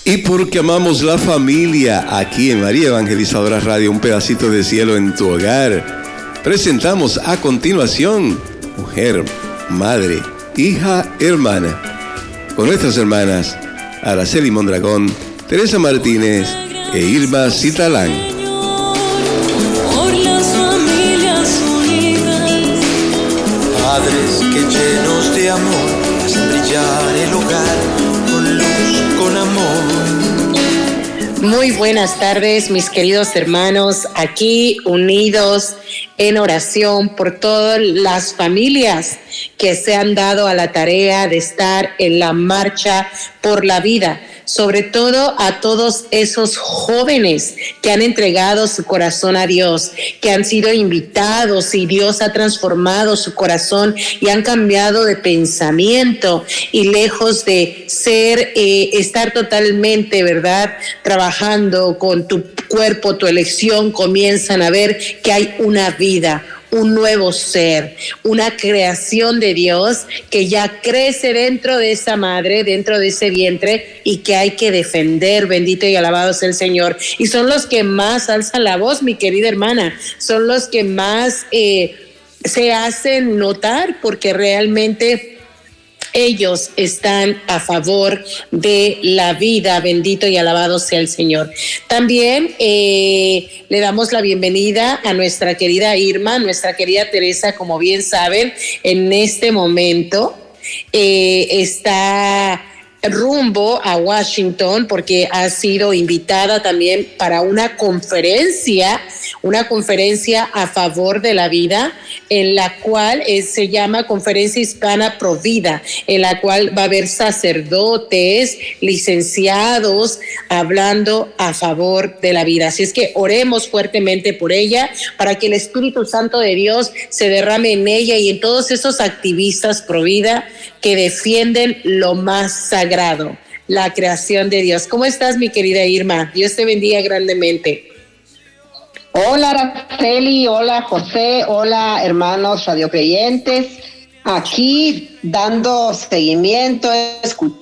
Y porque amamos la familia, aquí en María Evangelizadora Radio, un pedacito de cielo en tu hogar, presentamos a continuación Mujer, Madre, Hija, Hermana, con nuestras hermanas Araceli Mondragón, Teresa Martínez e Irma Citalán. Por las familias unidas, padres que llenos de amor hacen brillar el hogar con luz, con amor. Muy buenas tardes, mis queridos hermanos, aquí unidos en oración por todas las familias que se han dado a la tarea de estar en la marcha por la vida, sobre todo a todos esos jóvenes que han entregado su corazón a Dios, que han sido invitados y Dios ha transformado su corazón y han cambiado de pensamiento y lejos de ser, estar totalmente, ¿verdad?, trabajando con tu cuerpo, tu elección, comienzan a ver que hay una vida, un nuevo ser, una creación de Dios que ya crece dentro de esa madre, dentro de ese vientre y que hay que defender. Bendito y alabado sea el Señor. Y son los que más alzan la voz, mi querida hermana, son los que más se hacen notar porque realmente ellos están a favor de la vida. Bendito y alabado sea el Señor. También le damos la bienvenida a nuestra querida Irma, nuestra querida Teresa, como bien saben, en este momento está rumbo a Washington porque ha sido invitada también para una conferencia a favor de la vida, en la cual se llama Conferencia Hispana Pro Vida, en la cual va a haber sacerdotes, licenciados, hablando a favor de la vida. Así es que oremos fuertemente por ella, para que el Espíritu Santo de Dios se derrame en ella y en todos esos activistas pro vida que defienden lo más sagrado, la creación de Dios. ¿Cómo estás, mi querida Irma? Dios te bendiga grandemente. Hola, Araceli, hola, José, hola, hermanos radiocreyentes. Aquí dando seguimiento, escuchando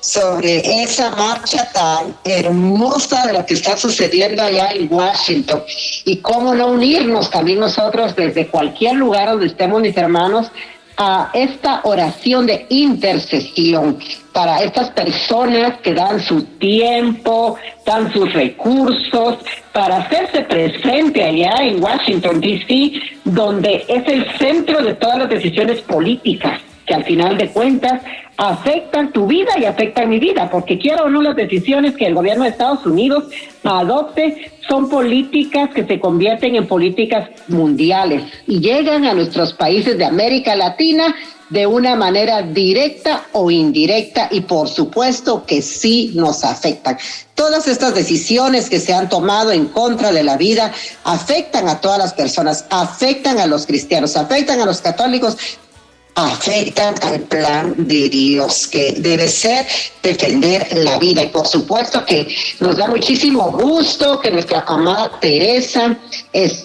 sobre esa marcha tan hermosa de lo que está sucediendo allá en Washington. Y cómo no unirnos también nosotros desde cualquier lugar donde estemos, mis hermanos, a esta oración de intercesión para estas personas que dan su tiempo, dan sus recursos para hacerse presente allá en Washington, D.C., donde es el centro de todas las decisiones políticas que al final de cuentas afectan tu vida y afectan mi vida, porque quiero o no, las decisiones que el gobierno de Estados Unidos adopte son políticas que se convierten en políticas mundiales y llegan a nuestros países de América Latina de una manera directa o indirecta, y por supuesto que sí nos afectan. Todas estas decisiones que se han tomado en contra de la vida afectan a todas las personas, afectan a los cristianos, afectan a los católicos, afectan al plan de Dios, que debe ser defender la vida. Y por supuesto que nos da muchísimo gusto que nuestra amada Teresa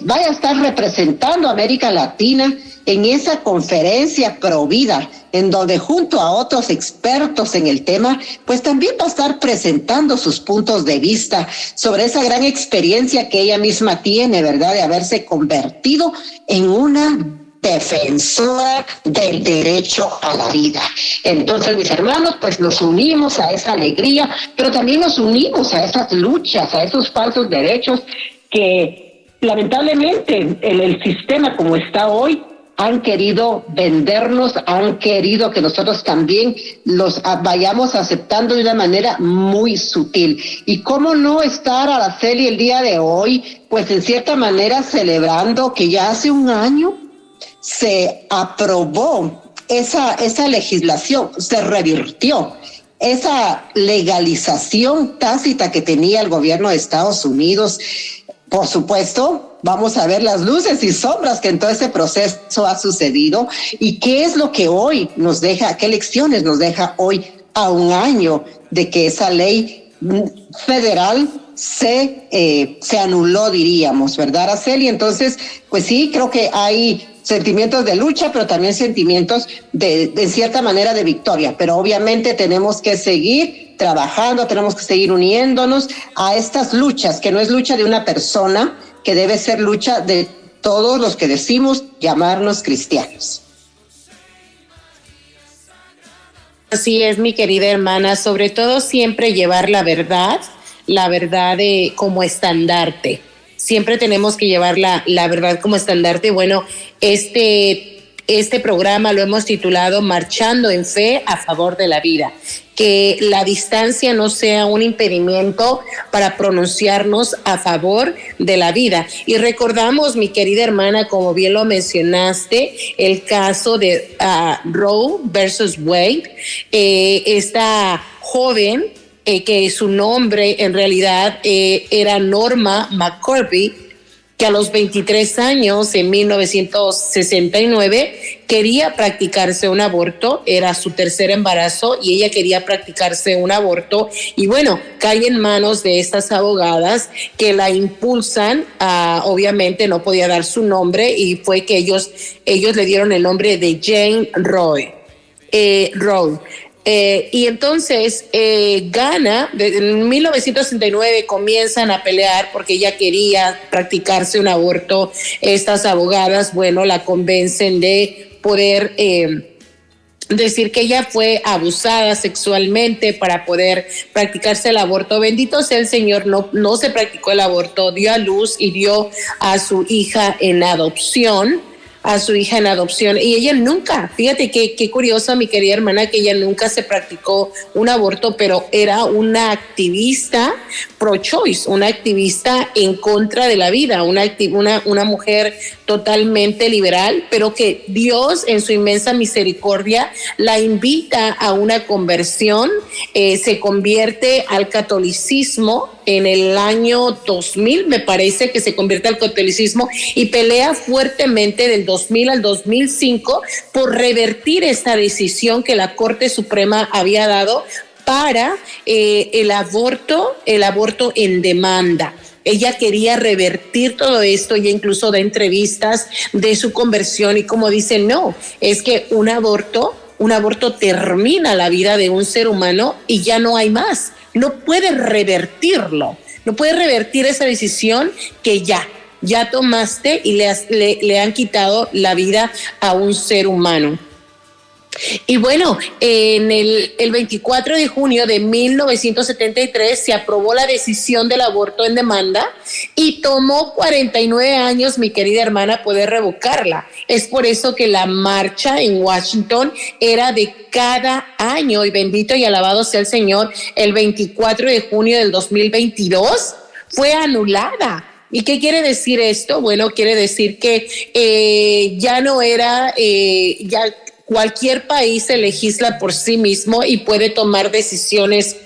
vaya a estar representando a América Latina en esa conferencia pro vida, en donde junto a otros expertos en el tema, pues también va a estar presentando sus puntos de vista sobre esa gran experiencia que ella misma tiene, ¿verdad?, de haberse convertido en una defensora del derecho a la vida. Entonces, mis hermanos, pues nos unimos a esa alegría, pero también nos unimos a esas luchas, a esos falsos derechos que lamentablemente el sistema como está hoy han querido vendernos, han querido que nosotros también los vayamos aceptando de una manera muy sutil. Y cómo no estar, Araceli, el día de hoy, pues en cierta manera celebrando que ya hace un año se aprobó esa legislación, se revirtió esa legalización tácita que tenía el gobierno de Estados Unidos. Por supuesto, vamos a ver las luces y sombras que en todo ese proceso ha sucedido y qué es lo que hoy nos deja, qué lecciones nos deja hoy a un año de que esa ley federal se anuló, diríamos, ¿verdad, Araceli? Entonces, pues sí, creo que hay sentimientos de lucha, pero también sentimientos de cierta manera de victoria. Pero obviamente tenemos que seguir trabajando, tenemos que seguir uniéndonos a estas luchas, que no es lucha de una persona, que debe ser lucha de todos los que decimos llamarnos cristianos. Así es, mi querida hermana, sobre todo siempre llevar la verdad como estandarte. Siempre tenemos que llevar la verdad como estandarte. Bueno, este programa lo hemos titulado Marchando en Fe a Favor de la Vida. Que la distancia no sea un impedimento para pronunciarnos a favor de la vida. Y recordamos, mi querida hermana, como bien lo mencionaste, el caso de Roe versus Wade, esta joven que su nombre en realidad era Norma McCorvey, que a los 23 años, en 1969, quería practicarse un aborto, era su tercer embarazo y ella quería practicarse un aborto y bueno, cae en manos de estas abogadas que la impulsan, obviamente no podía dar su nombre y fue que ellos le dieron el nombre de Jane Roe. Y entonces gana, en 1969 comienzan a pelear porque ella quería practicarse un aborto. Estas abogadas, bueno, la convencen de poder decir que ella fue abusada sexualmente para poder practicarse el aborto. Bendito sea el Señor, no se practicó el aborto, dio a luz y dio a su hija en adopción. Y ella nunca, fíjate qué curioso, mi querida hermana, que ella nunca se practicó un aborto, pero era una activista pro-choice, una activista en contra de la vida, una mujer totalmente liberal, pero que Dios en su inmensa misericordia la invita a una conversión, se convierte al catolicismo en el año 2000, me parece que se convierte al catolicismo y pelea fuertemente del 2000 al 2005 por revertir esta decisión que la Corte Suprema había dado para el aborto en demanda. Ella quería revertir todo esto, ella incluso da entrevistas de su conversión y como dice, no, es que un aborto termina la vida de un ser humano y ya no hay más. No puede revertirlo, no puede revertir esa decisión que ya tomaste y le han quitado la vida a un ser humano. Y bueno, en el 24 de junio de 1973 se aprobó la decisión del aborto en demanda y tomó 49 años, mi querida hermana, poder revocarla. Es por eso que la marcha en Washington era de cada año y bendito y alabado sea el Señor, el 24 de junio del 2022 fue anulada. ¿Y qué quiere decir esto? Bueno, quiere decir que ya no era, ya cualquier país se legisla por sí mismo y puede tomar decisiones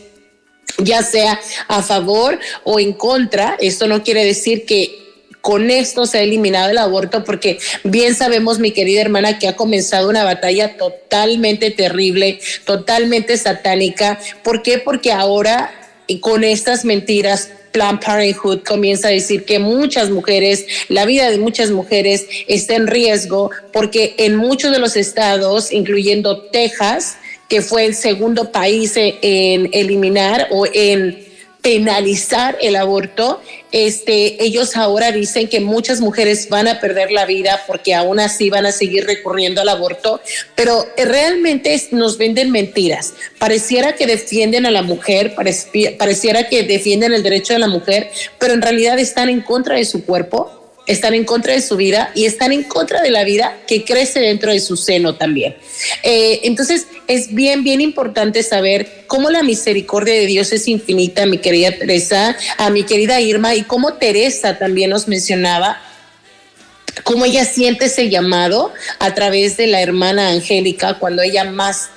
ya sea a favor o en contra. Esto no quiere decir que con esto se ha eliminado el aborto, porque bien sabemos, mi querida hermana, que ha comenzado una batalla totalmente terrible, totalmente satánica. ¿Por qué? Porque ahora con estas mentiras Planned Parenthood comienza a decir que muchas mujeres, la vida de muchas mujeres está en riesgo, porque en muchos de los estados, incluyendo Texas, que fue el segundo país en eliminar o en penalizar el aborto, ellos ahora dicen que muchas mujeres van a perder la vida porque aún así van a seguir recurriendo al aborto, pero realmente nos venden mentiras. Pareciera que defienden a la mujer, pareciera que defienden el derecho de la mujer, pero en realidad están en contra de su cuerpo, están en contra de su vida y están en contra de la vida que crece dentro de su seno también. Entonces es bien importante saber cómo la misericordia de Dios es infinita, mi querida Teresa, a mi querida Irma, y cómo Teresa también nos mencionaba cómo ella siente ese llamado a través de la hermana Angélica cuando ella más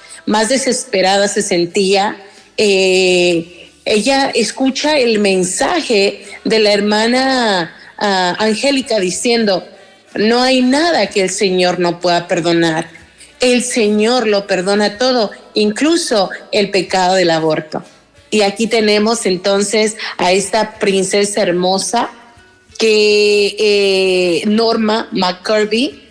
desesperada se sentía. Ella escucha el mensaje de la hermana Angélica diciendo: no hay nada que el Señor no pueda perdonar. El Señor lo perdona todo, incluso el pecado del aborto. Y aquí tenemos entonces a esta princesa hermosa que Norma McCorvey,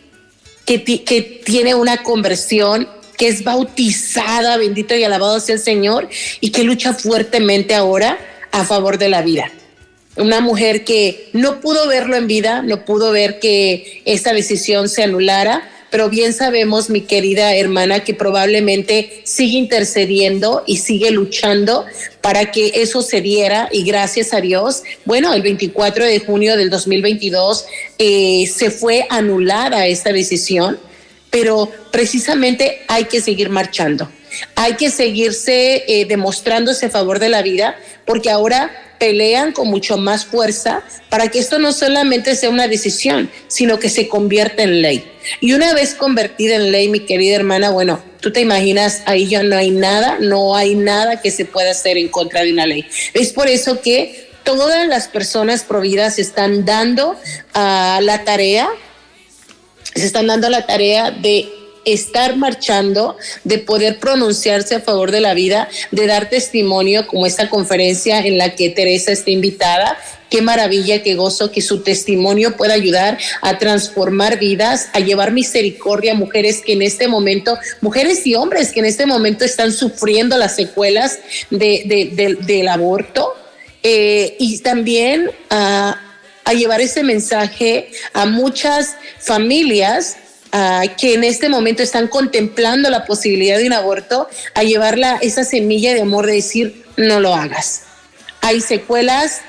que tiene una conversión, que es bautizada, bendito y alabado sea el Señor, y que lucha fuertemente ahora a favor de la vida. Una mujer que no pudo verlo en vida, no pudo ver que esta decisión se anulara, pero bien sabemos, mi querida hermana, que probablemente sigue intercediendo y sigue luchando para que eso se diera, y gracias a Dios, bueno, el 24 de junio del 2022 se fue anulada esta decisión, pero precisamente hay que seguir marchando, hay que seguirse demostrándose a favor de la vida, porque ahora pelean con mucho más fuerza para que esto no solamente sea una decisión, sino que se convierta en ley. Y una vez convertida en ley, mi querida hermana, bueno, tú te imaginas, ahí ya no hay nada que se pueda hacer en contra de una ley. Es por eso que todas las personas providas se están dando la tarea de estar marchando, de poder pronunciarse a favor de la vida, de dar testimonio, como esta conferencia en la que Teresa está invitada. Qué maravilla, qué gozo que su testimonio pueda ayudar a transformar vidas, a llevar misericordia a mujeres que en este momento, mujeres y hombres que en este momento están sufriendo las secuelas del aborto, y también a llevar ese mensaje a muchas familias que en este momento están contemplando la posibilidad de un aborto, a llevarla esa semilla de amor de decir, no lo hagas. Hay secuelas,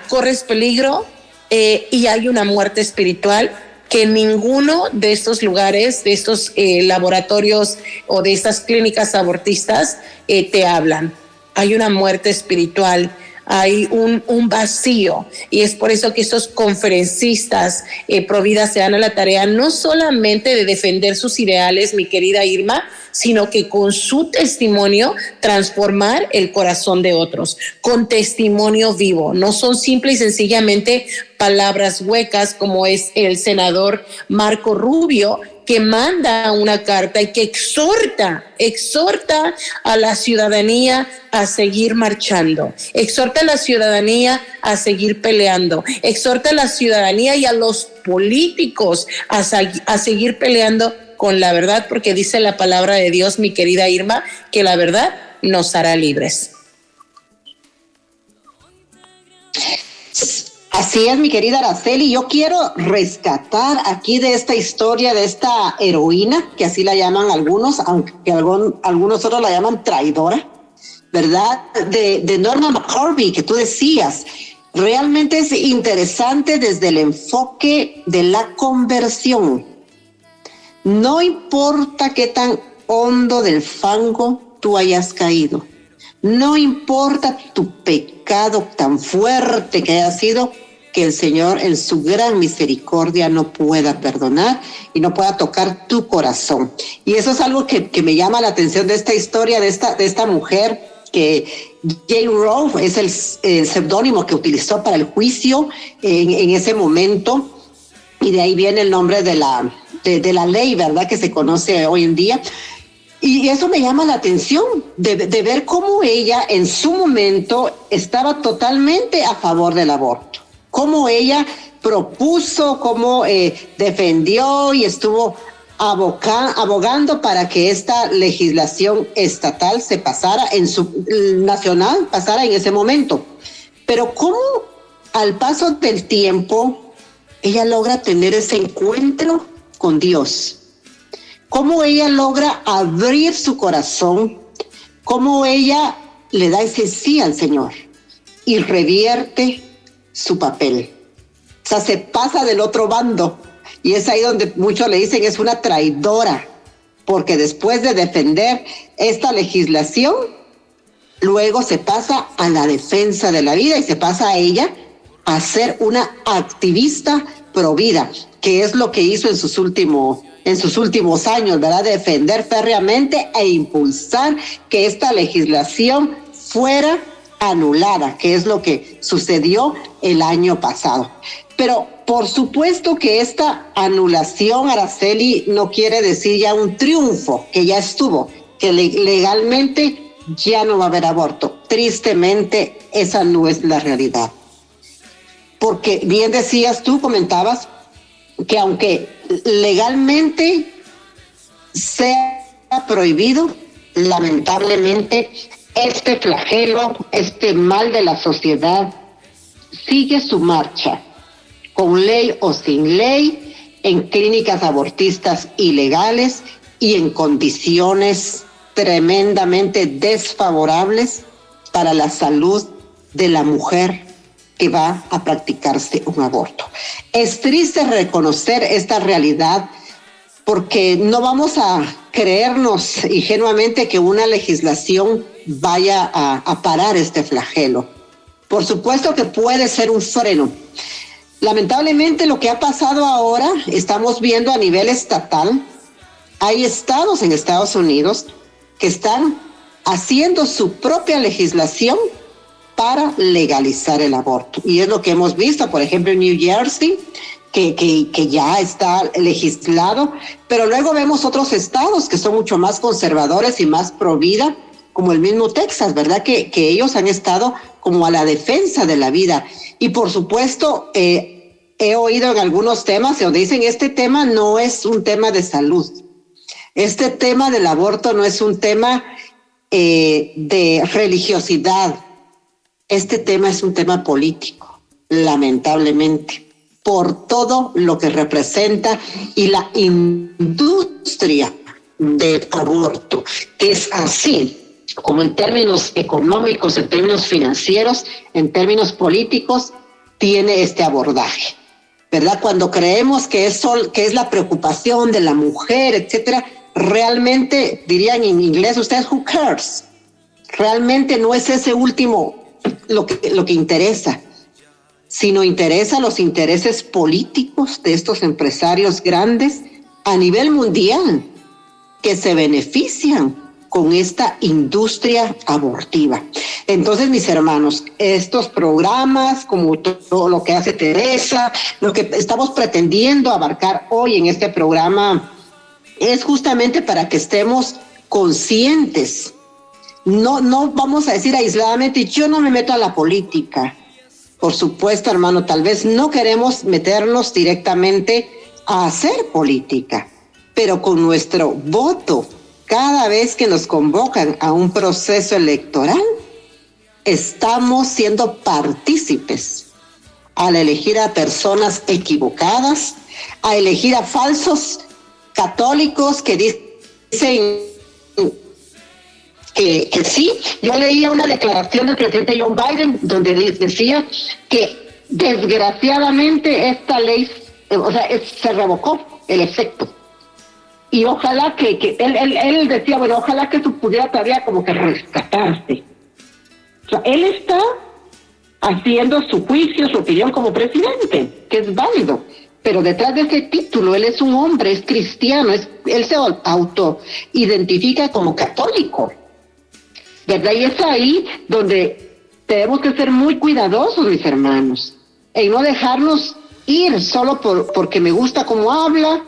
corres peligro, y hay una muerte espiritual que en ninguno de estos lugares, de estos laboratorios o de estas clínicas abortistas te hablan. Hay una muerte espiritual, hay un vacío, y es por eso que estos conferencistas providas se dan a la tarea no solamente de defender sus ideales, mi querida Irma, sino que con su testimonio transformar el corazón de otros, con testimonio vivo. No son simple y sencillamente palabras huecas, como es el senador Marco Rubio, que manda una carta y que exhorta a la ciudadanía a seguir marchando, exhorta a la ciudadanía a seguir peleando, exhorta a la ciudadanía y a los políticos a seguir peleando con la verdad, porque dice la palabra de Dios, mi querida Irma, que la verdad nos hará libres. Así es, mi querida Araceli. Yo quiero rescatar aquí de esta historia de esta heroína, que así la llaman algunos, aunque algunos otros la llaman traidora, ¿verdad? De Norma McCorvey, que tú decías. Realmente es interesante desde el enfoque de la conversión. No importa qué tan hondo del fango tú hayas caído. No importa tu pecado tan fuerte que haya sido, que el Señor en su gran misericordia no pueda perdonar y no pueda tocar tu corazón. Y eso es algo que me llama la atención de esta historia, de esta mujer, que Jane Roe es el seudónimo que utilizó para el juicio en ese momento, y de ahí viene el nombre de la ley, ¿verdad?, que se conoce hoy en día. Y eso me llama la atención, de ver cómo ella en su momento estaba totalmente a favor del aborto, cómo ella propuso, cómo defendió y estuvo abogando para que esta legislación estatal se pasara, nacional pasara en ese momento. Pero cómo al paso del tiempo ella logra tener ese encuentro con Dios, cómo ella logra abrir su corazón, cómo ella le da ese sí al Señor y revierte su papel. O sea, se pasa del otro bando, y es ahí donde muchos le dicen es una traidora, porque después de defender esta legislación, luego se pasa a la defensa de la vida y se pasa a ella a ser una activista pro vida, que es lo que hizo en sus últimos años, ¿verdad? Defender férreamente e impulsar que esta legislación fuera anulada, que es lo que sucedió el año pasado. Pero por supuesto que esta anulación, Araceli, no quiere decir ya un triunfo, que ya estuvo, que legalmente ya no va a haber aborto. tristemente, esa no es la realidad. Porque bien decías tú, comentabas, que aunque legalmente sea prohibido, lamentablemente este flagelo, este mal de la sociedad, sigue su marcha, con ley o sin ley, en clínicas abortistas ilegales y en condiciones tremendamente desfavorables para la salud de la mujer que va a practicarse un aborto. Es triste reconocer esta realidad porque no vamos a creernos ingenuamente que una legislación vaya a parar este flagelo. Por supuesto que puede ser un freno. Lamentablemente lo que ha pasado ahora, estamos viendo a nivel estatal, hay estados en Estados Unidos que están haciendo su propia legislación para legalizar el aborto. Y es lo que hemos visto, por ejemplo, en New Jersey, que ya está legislado, pero luego vemos otros estados que son mucho más conservadores y más pro vida, como el mismo Texas, ¿verdad? Que ellos han estado como a la defensa de la vida. Y por supuesto, he oído en algunos temas donde dicen, este tema no es un tema de salud. Este tema del aborto no es un tema de religiosidad. Este tema es un tema político, lamentablemente, por todo lo que representa y la industria del aborto, que es así, como en términos económicos, en términos financieros, en términos políticos, tiene este abordaje, ¿verdad? Cuando creemos que es la preocupación de la mujer, etcétera, realmente, dirían en inglés ustedes, who cares? Realmente no es ese último lo que interesa, sino interesa los intereses políticos de estos empresarios grandes a nivel mundial que se benefician con esta industria abortiva. Entonces, mis hermanos, estos programas, como todo lo que hace Teresa, lo que estamos pretendiendo abarcar hoy en este programa, es justamente para que estemos conscientes. No vamos a decir aisladamente, yo no me meto a la política. Por supuesto, hermano, tal vez no queremos meternos directamente a hacer política, pero con nuestro voto, cada vez que nos convocan a un proceso electoral, estamos siendo partícipes al elegir a personas equivocadas, a elegir a falsos católicos que dicen que sí. Yo leía una declaración del presidente John Biden donde decía que desgraciadamente esta ley, se revocó el efecto. Y ojalá que él decía, bueno, ojalá que eso pudiera todavía como que rescatarse. O sea, él está haciendo su juicio, su opinión como presidente, que es válido. Pero detrás de ese título, él es un hombre, es cristiano, él se autoidentifica como católico, ¿verdad? Y es ahí donde tenemos que ser muy cuidadosos, mis hermanos, en no dejarnos ir solo porque me gusta cómo habla,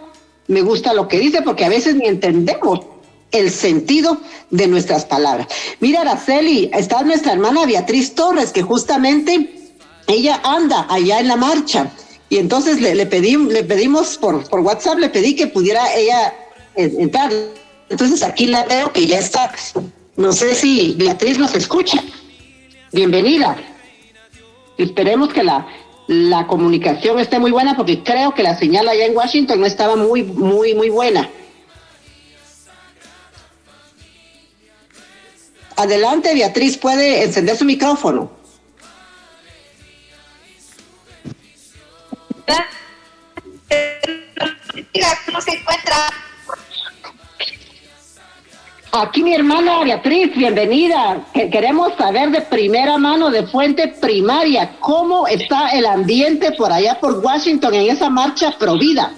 me gusta lo que dice, porque a veces ni entendemos el sentido de nuestras palabras. Mira, Araceli, está nuestra hermana Beatriz Torres, que justamente ella anda allá en la marcha. Y entonces le pedimos por WhatsApp, le pedí que pudiera ella entrar. Entonces aquí la veo que ya está. No sé si Beatriz nos escucha. Bienvenida. Esperemos que la comunicación esté muy buena, porque creo que la señal allá en Washington no estaba muy buena. Adelante, Beatriz, puede encender su micrófono. ¿Cómo se encuentra? Aquí mi hermana Beatriz, bienvenida. Queremos saber de primera mano, de fuente primaria, cómo está el ambiente por allá por Washington en esa marcha pro vida.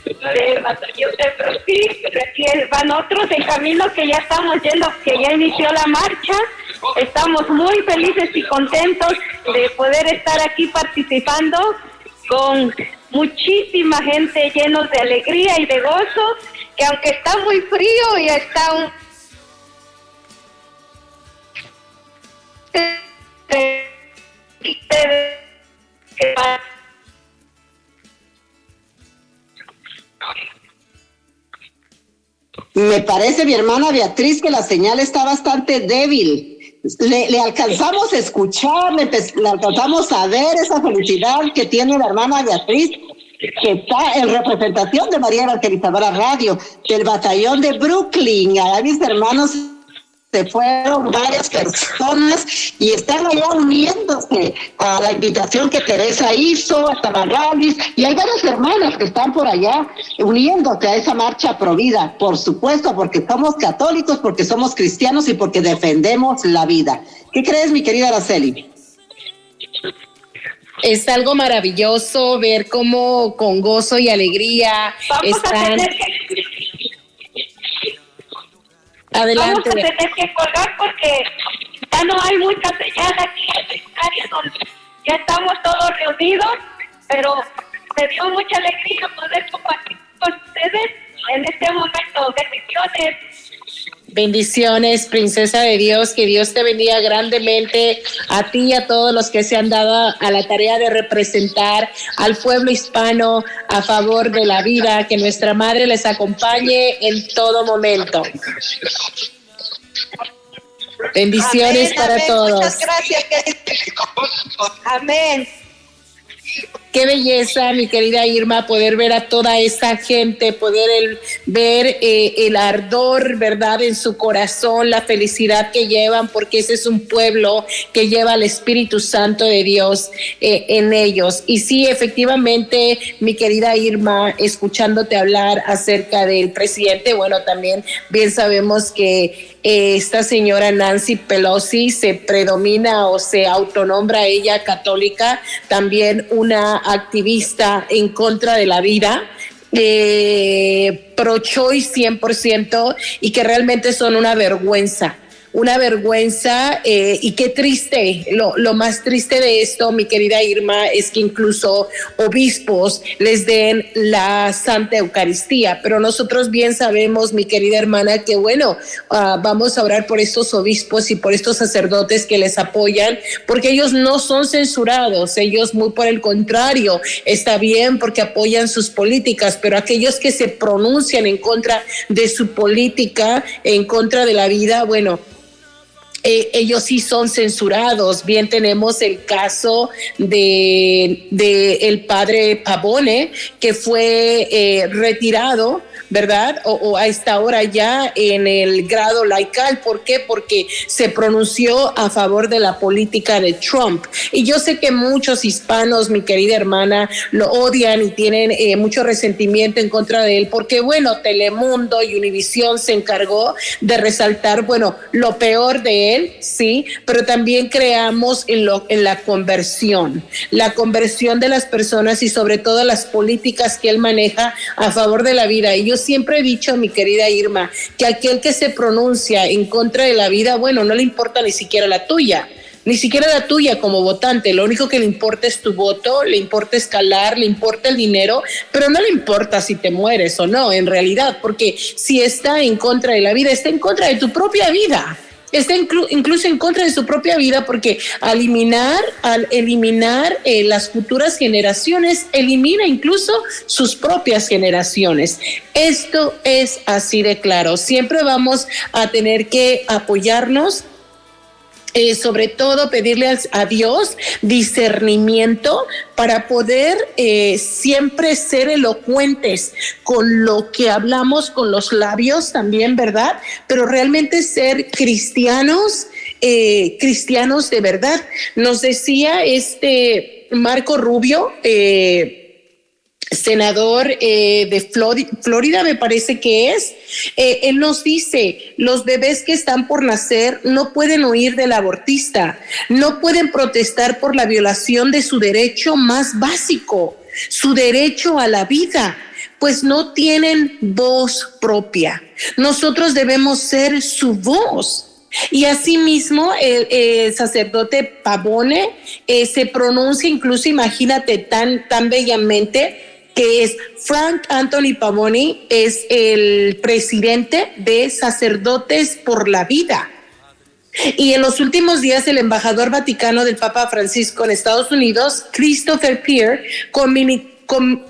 Pero del batallón de Brasil, aquí van otros en camino que ya estamos yendo, que ya inició la marcha, estamos muy felices y contentos de poder estar aquí participando con muchísima gente, llenos de alegría y de gozo, que aunque está muy frío y está un... Me parece, mi hermana Beatriz, que la señal está bastante débil. Le alcanzamos a escuchar, le alcanzamos a ver esa felicidad que tiene la hermana Beatriz, que está en representación de María Evangelizadora Radio, del batallón de Brooklyn. Allá mis hermanos se fueron varias personas y están allá uniéndose a la invitación que Teresa hizo, a Tamaralis, y hay varias hermanas que están por allá uniéndose a esa marcha provida, por supuesto, porque somos católicos, porque somos cristianos y porque defendemos la vida. ¿Qué crees, mi querida Araceli? Es algo maravilloso ver cómo con gozo y alegría están... Adelante. Vamos a tener que colgar porque ya no hay mucha señal aquí en el área donde ya estamos todos reunidos, pero me dio mucha alegría poder compartir con ustedes en este momento. Bendiciones. Bendiciones, princesa de Dios, que Dios te bendiga grandemente a ti y a todos los que se han dado a la tarea de representar al pueblo hispano a favor de la vida, que nuestra Madre les acompañe en todo momento. Bendiciones Amén, para amén. todos. Muchas gracias. Amén. Qué belleza, mi querida Irma, poder ver a toda esa gente, poder ver el ardor, ¿verdad?, en su corazón, la felicidad que llevan, porque ese es un pueblo que lleva al Espíritu Santo de Dios en ellos. Y sí, efectivamente, mi querida Irma, escuchándote hablar acerca del presidente, bueno, también bien sabemos que esta señora Nancy Pelosi se predomina o se autonombra ella católica, también una activista en contra de la vida, pro-choice 100%, y que realmente son una vergüenza y qué triste, lo más triste de esto, mi querida Irma, es que incluso obispos les den la Santa Eucaristía, pero nosotros bien sabemos, mi querida hermana, que bueno, vamos a orar por estos obispos y por estos sacerdotes que les apoyan, porque ellos no son censurados, ellos muy por el contrario, está bien porque apoyan sus políticas, pero aquellos que se pronuncian en contra de su política, en contra de la vida, bueno, ellos sí son censurados. Bien, tenemos el caso de el padre Pavone, que fue retirado, ¿verdad? O a esta hora ya en el grado laical. ¿Por qué? Porque se pronunció a favor de la política de Trump. Y yo sé que muchos hispanos, mi querida hermana, lo odian y tienen mucho resentimiento en contra de él, porque bueno, Telemundo y Univisión se encargó de resaltar, bueno, lo peor de él, sí, pero también creamos en la conversión de las personas y sobre todo las políticas que él maneja a favor de la vida. Y yo siempre he dicho, mi querida Irma, que aquel que se pronuncia en contra de la vida, bueno, no le importa ni siquiera la tuya como votante, lo único que le importa es tu voto, le importa escalar, le importa el dinero, pero no le importa si te mueres o no, en realidad, porque si está en contra de la vida, está en contra de tu propia vida. Está incluso en contra de su propia vida, porque al eliminar las futuras generaciones, elimina incluso sus propias generaciones. Esto es así de claro. Siempre vamos a tener que apoyarnos, sobre todo pedirle a Dios discernimiento para poder siempre ser elocuentes con lo que hablamos con los labios también, ¿verdad? Pero realmente ser cristianos de verdad. Nos decía Marco Rubio, senador de Florida, me parece que es, él nos dice, los bebés que están por nacer no pueden huir del abortista, no pueden protestar por la violación de su derecho más básico, su derecho a la vida, pues no tienen voz propia. Nosotros debemos ser su voz. Y asimismo, el sacerdote Pavone se pronuncia, incluso imagínate, tan bellamente, que es Frank Anthony Pavone, es el presidente de Sacerdotes por la Vida. Y en los últimos días, el embajador vaticano del Papa Francisco en Estados Unidos, Christopher Pierre,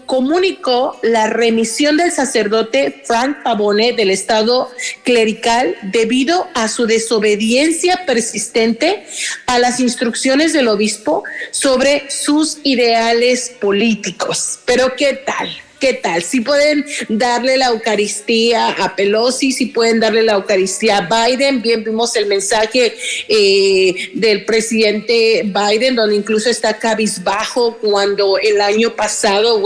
comunicó la remisión del sacerdote Frank Pavone del estado clerical debido a su desobediencia persistente a las instrucciones del obispo sobre sus ideales políticos. Pero ¿qué tal? ¿Qué tal? Si pueden darle la Eucaristía a Pelosi, si pueden darle la Eucaristía a Biden. Bien vimos el mensaje del presidente Biden, donde incluso está cabizbajo cuando el año pasado,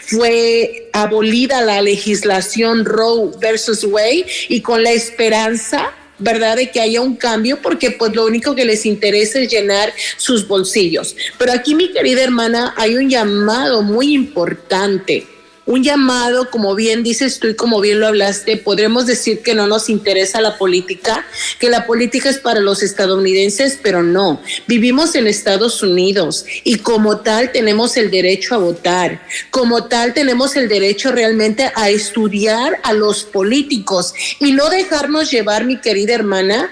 fue abolida la legislación Roe versus Wade, y con la esperanza, ¿verdad?, de que haya un cambio, porque pues lo único que les interesa es llenar sus bolsillos. Pero aquí, mi querida hermana, hay un llamado muy importante. Un llamado, como bien dices tú y como bien lo hablaste, podremos decir que no nos interesa la política, que la política es para los estadounidenses, pero no. Vivimos en Estados Unidos y como tal tenemos el derecho a votar. Como tal tenemos el derecho realmente a estudiar a los políticos y no dejarnos llevar, mi querida hermana,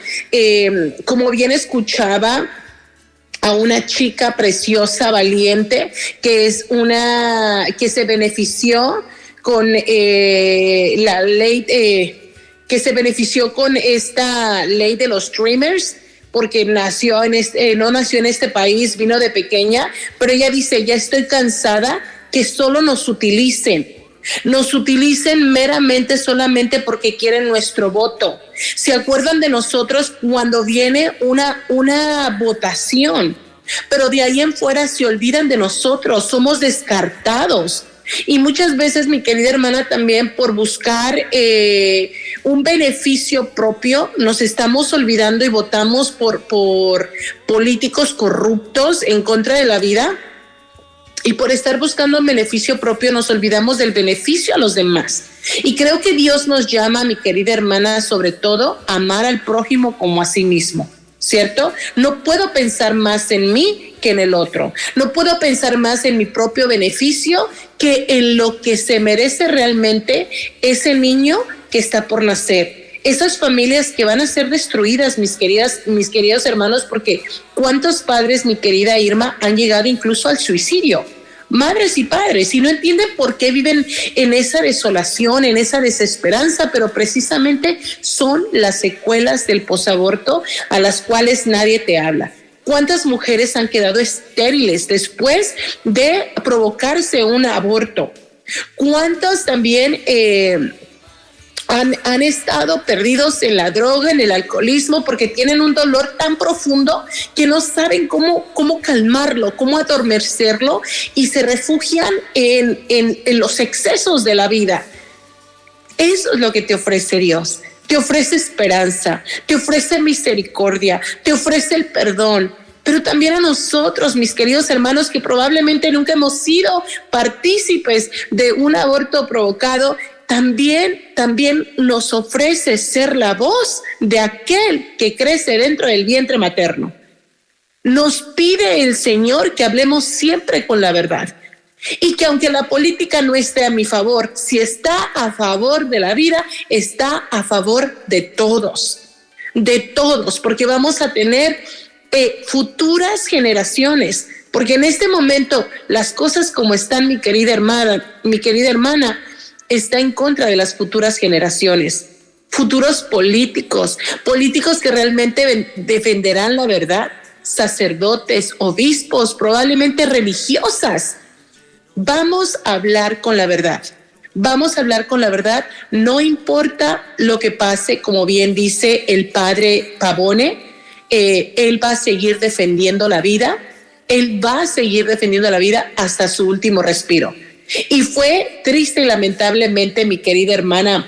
como bien escuchaba a una chica preciosa, valiente, que se benefició con la ley, que se benefició con esta ley de los Dreamers, porque no nació en este país, vino de pequeña, pero ella dice: ya estoy cansada que solo nos utilicen meramente solamente porque quieren nuestro voto. Se acuerdan de nosotros cuando viene una votación, pero de ahí en fuera se olvidan de nosotros, somos descartados. Y muchas veces, mi querida hermana, también por buscar un beneficio propio, nos estamos olvidando y votamos por políticos corruptos en contra de la vida. Y por estar buscando un beneficio propio nos olvidamos del beneficio a los demás. Y creo que Dios nos llama, mi querida hermana, sobre todo, a amar al prójimo como a sí mismo, ¿cierto? No puedo pensar más en mí que en el otro. No puedo pensar más en mi propio beneficio que en lo que se merece realmente ese niño que está por nacer. Esas familias que van a ser destruidas, mis queridos hermanos, porque ¿cuántos padres, mi querida Irma, han llegado incluso al suicidio? Madres y padres, y no entienden por qué viven en esa desolación, en esa desesperanza, pero precisamente son las secuelas del posaborto a las cuales nadie te habla. ¿Cuántas mujeres han quedado estériles después de provocarse un aborto? ¿Cuántos también han estado perdidos en la droga, en el alcoholismo, porque tienen un dolor tan profundo que no saben cómo calmarlo, cómo adormecerlo, y se refugian en los excesos de la vida? Eso es lo que te ofrece Dios. Te ofrece esperanza, te ofrece misericordia, te ofrece el perdón. Pero también a nosotros, mis queridos hermanos, que probablemente nunca hemos sido partícipes de un aborto provocado, también nos ofrece ser la voz de aquel que crece dentro del vientre materno. Nos pide el Señor que hablemos siempre con la verdad, y que aunque la política no esté a mi favor, si está a favor de la vida, está a favor de todos, porque vamos a tener futuras generaciones, porque en este momento las cosas como están, mi querida hermana, está en contra de las futuras generaciones, futuros políticos que realmente defenderán la verdad, sacerdotes, obispos, probablemente religiosas. Vamos a hablar con la verdad. Vamos a hablar con la verdad, no importa lo que pase, como bien dice el padre Pavone, él va a seguir defendiendo la vida, hasta su último respiro. Y fue triste y lamentablemente, mi querida hermana,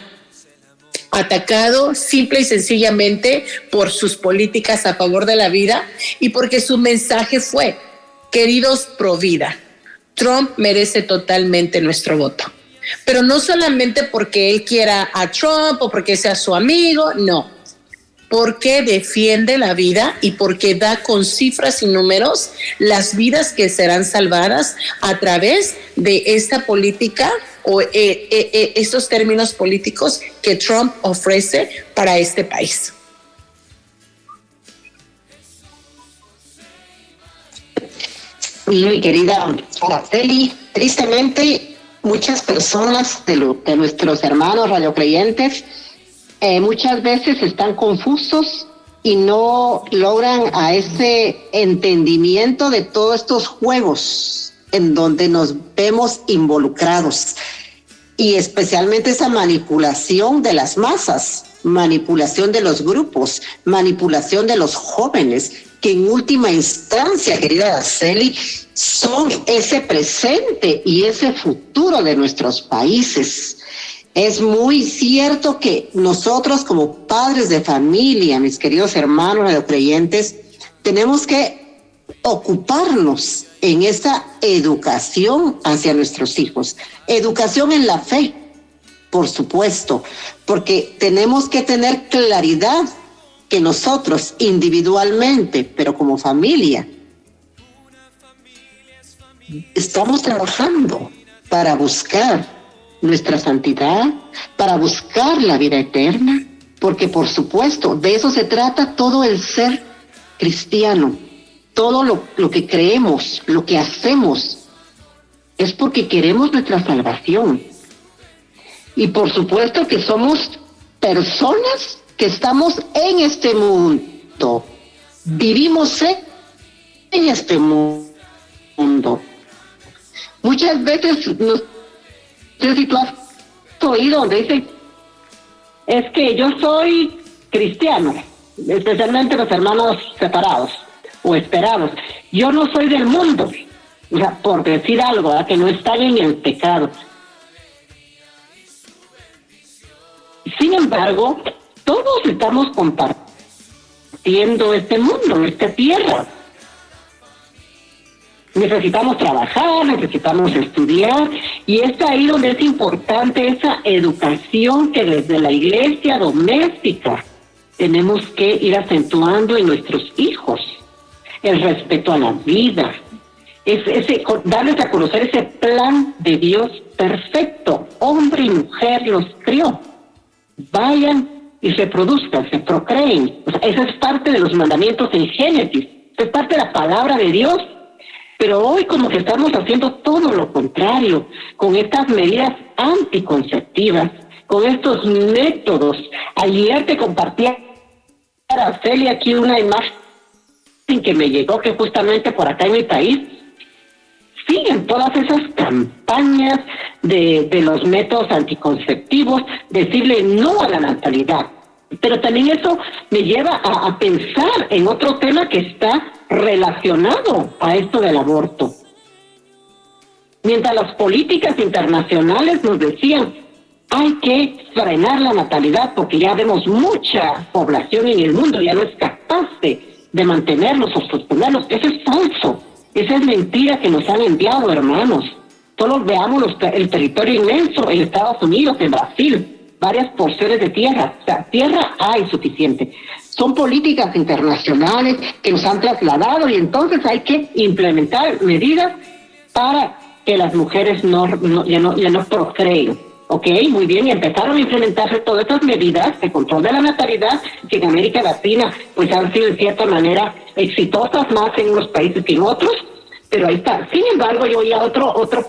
atacado simple y sencillamente por sus políticas a favor de la vida y porque su mensaje fue: queridos pro vida, Trump merece totalmente nuestro voto. Pero no solamente porque él quiera a Trump o porque sea su amigo, no. porque defiende la vida y porque da con cifras y números las vidas que serán salvadas a través de esta política o estos términos políticos que Trump ofrece para este país. Mi querida Araceli, tristemente muchas personas de nuestros hermanos radiocreyentes muchas veces están confusos y no logran a ese entendimiento de todos estos juegos en donde nos vemos involucrados, y especialmente esa manipulación de las masas, manipulación de los grupos, manipulación de los jóvenes, que en última instancia, querida Araceli, son ese presente y ese futuro de nuestros países. Es muy cierto que nosotros como padres de familia, mis queridos hermanos radiocreyentes, tenemos que ocuparnos en esta educación hacia nuestros hijos. Educación en la fe, por supuesto, porque tenemos que tener claridad que nosotros individualmente, pero como familia, estamos trabajando para buscar nuestra santidad, para buscar la vida eterna, porque por supuesto de eso se trata todo el ser cristiano. Todo lo que creemos, lo que hacemos, es porque queremos nuestra salvación. Y por supuesto que somos personas que estamos en este mundo, vivimos en este mundo. Muchas veces, no sé si tú has oído donde dicen, es que yo soy cristiano, especialmente los hermanos separados o esperados. Yo no soy del mundo, o sea, por decir algo, ¿verdad? Que no están en el pecado. Sin embargo, todos estamos compartiendo este mundo, esta tierra. Necesitamos trabajar, necesitamos estudiar, y es ahí donde es importante esa educación que desde la iglesia doméstica tenemos que ir acentuando en nuestros hijos. El respeto a la vida, darles a conocer ese plan de Dios perfecto. Hombre y mujer los crió. Vayan y se produzcan, se procreen. O sea, esa es parte de los mandamientos en Génesis, es parte de la palabra de Dios. Pero hoy como que estamos haciendo todo lo contrario, con estas medidas anticonceptivas, con estos métodos. Ayer te compartía, Araceli, aquí una imagen que me llegó, que justamente por acá en mi país siguen todas esas campañas de los métodos anticonceptivos, decirle no a la natalidad. Pero también eso me lleva a pensar en otro tema que está relacionado a esto del aborto. Mientras las políticas internacionales nos decían hay que frenar la natalidad porque ya vemos mucha población en el mundo, ya no es capaz de mantenerlos o sostenerlos. Eso es falso, esa es mentira que nos han enviado, hermanos. Solo veamos el territorio inmenso en Estados Unidos, en Brasil, varias porciones de tierra. O sea, tierra hay suficiente. Son políticas internacionales que nos han trasladado, y entonces hay que implementar medidas para que las mujeres ya no procreen. Ok, muy bien, y empezaron a implementarse todas estas medidas de control de la natalidad que en América Latina pues han sido en cierta manera exitosas más en unos países que en otros, pero ahí está. Sin embargo, yo oía otros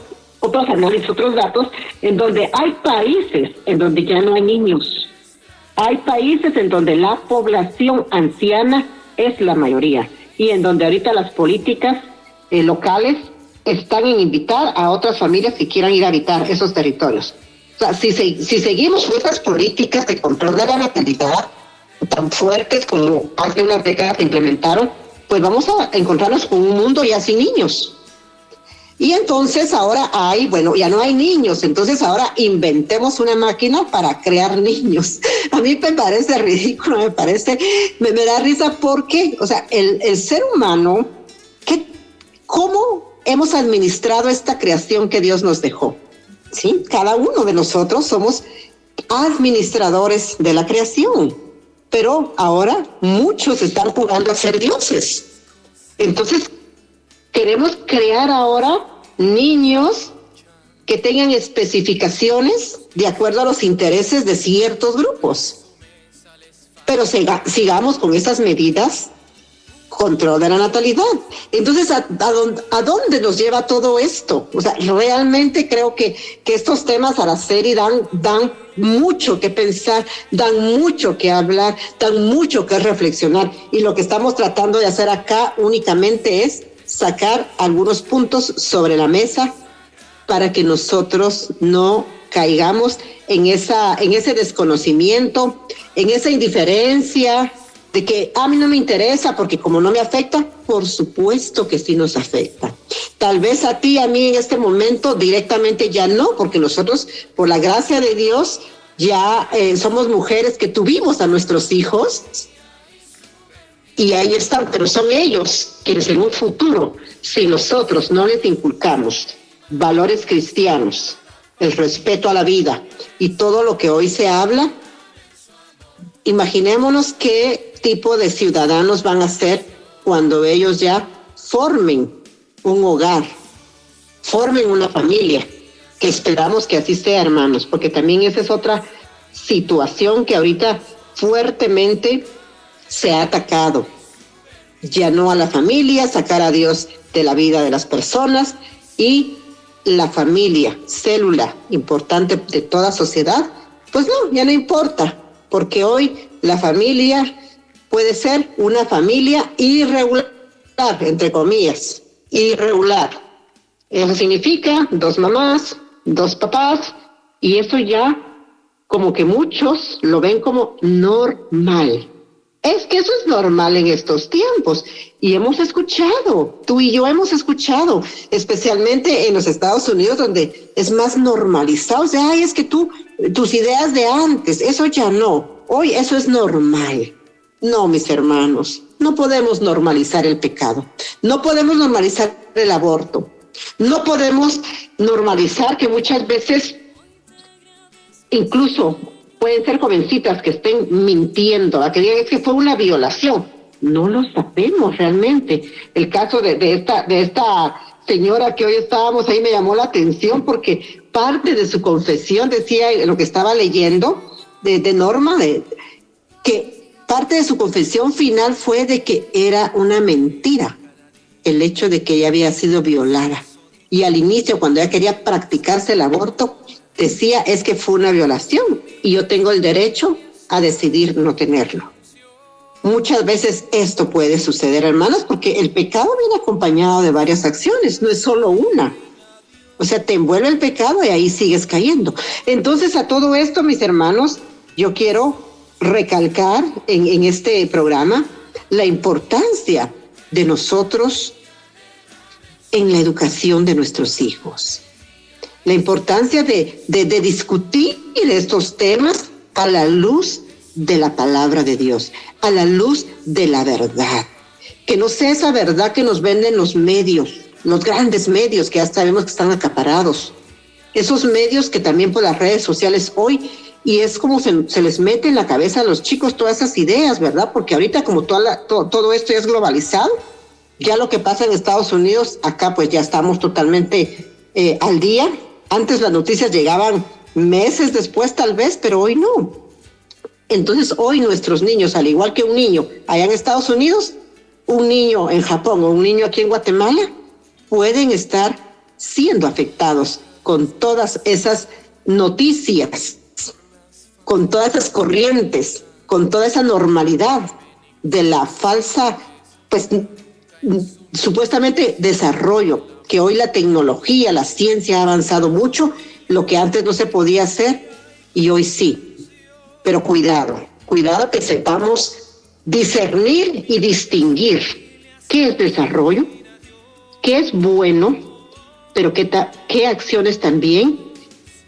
análisis, otros datos, en donde hay países en donde ya no hay niños. Hay países en donde la población anciana es la mayoría, y en donde ahorita las políticas locales están en invitar a otras familias que quieran ir a habitar esos territorios. O sea, si seguimos esas políticas de control de la natalidad tan fuertes como hace unas décadas se implementaron, pues vamos a encontrarnos con un mundo ya sin niños. Y entonces ahora ya no hay niños, entonces ahora inventemos una máquina para crear niños. A mí me parece ridículo, me da risa porque, o sea, el ser humano, ¿cómo hemos administrado esta creación que Dios nos dejó? ¿Sí? Cada uno de nosotros somos administradores de la creación. pero ahora muchos están jugando a ser dioses. Entonces, queremos crear ahora niños que tengan especificaciones de acuerdo a los intereses de ciertos grupos. Pero sigamos con esas medidas, control de la natalidad. Entonces, ¿a dónde nos lleva todo esto? O sea, realmente creo que estos temas, Araceli, dan mucho que pensar, dan mucho que hablar, dan mucho que reflexionar. Y lo que estamos tratando de hacer acá únicamente es sacar algunos puntos sobre la mesa para que nosotros no caigamos en ese desconocimiento, en esa indiferencia de que a mí no me interesa porque como no me afecta, por supuesto que sí nos afecta. Tal vez a ti, a mí en este momento directamente ya no, porque nosotros, por la gracia de Dios, ya somos mujeres que tuvimos a nuestros hijos y ahí están, pero son ellos quienes en un futuro, si nosotros no les inculcamos valores cristianos, el respeto a la vida y todo lo que hoy se habla, imaginémonos qué tipo de ciudadanos van a ser cuando ellos ya formen un hogar, formen una familia, que esperamos que así sea, hermanos, porque también esa es otra situación que ahorita fuertemente se ha atacado. Ya no a la familia, sacar a Dios de la vida de las personas, y la familia, célula importante de toda sociedad, pues no, ya no importa, porque hoy la familia puede ser una familia irregular, entre comillas, irregular. Eso significa 2 mamás, 2 papás, y eso ya como que muchos lo ven como normal. Es que eso es normal en estos tiempos, y hemos escuchado, tú y yo hemos escuchado, especialmente en los Estados Unidos, donde es más normalizado. O sea, ay, es que tus ideas de antes, eso ya no, hoy eso es normal. No, mis hermanos, no podemos normalizar el pecado, no podemos normalizar el aborto, no podemos normalizar que muchas veces incluso pueden ser jovencitas que estén mintiendo, a que digan que fue una violación. No lo sabemos realmente. El caso de esta señora que hoy estábamos ahí me llamó la atención porque parte de su confesión decía, lo que estaba leyendo de Norma, que parte de su confesión final fue de que era una mentira el hecho de que ella había sido violada. Y al inicio, cuando ella quería practicarse el aborto, decía, es que fue una violación y yo tengo el derecho a decidir no tenerlo. Muchas veces esto puede suceder, hermanos, porque el pecado viene acompañado de varias acciones, no es solo una. O sea, te envuelve el pecado y ahí sigues cayendo. Entonces, a todo esto, mis hermanos, yo quiero recalcar en este programa la importancia de nosotros en la educación de nuestros hijos. La importancia de discutir estos temas a la luz de la palabra de Dios, a la luz de la verdad. Que no sea esa verdad que nos venden los medios, los grandes medios que ya sabemos que están acaparados. Esos medios que también por las redes sociales hoy, y es como se les mete en la cabeza a los chicos todas esas ideas, ¿verdad? Porque ahorita como todo esto ya es globalizado, ya lo que pasa en Estados Unidos, acá pues ya estamos totalmente al día. Antes las noticias llegaban meses después tal vez, pero hoy no. Entonces hoy nuestros niños, al igual que un niño allá en Estados Unidos, un niño en Japón o un niño aquí en Guatemala, pueden estar siendo afectados con todas esas noticias, con todas esas corrientes, con toda esa normalidad de la falsa, pues supuestamente desarrollo, que hoy la tecnología, la ciencia ha avanzado mucho, lo que antes no se podía hacer y hoy sí. Pero cuidado que sepamos discernir y distinguir qué es desarrollo, qué es bueno, pero qué acciones también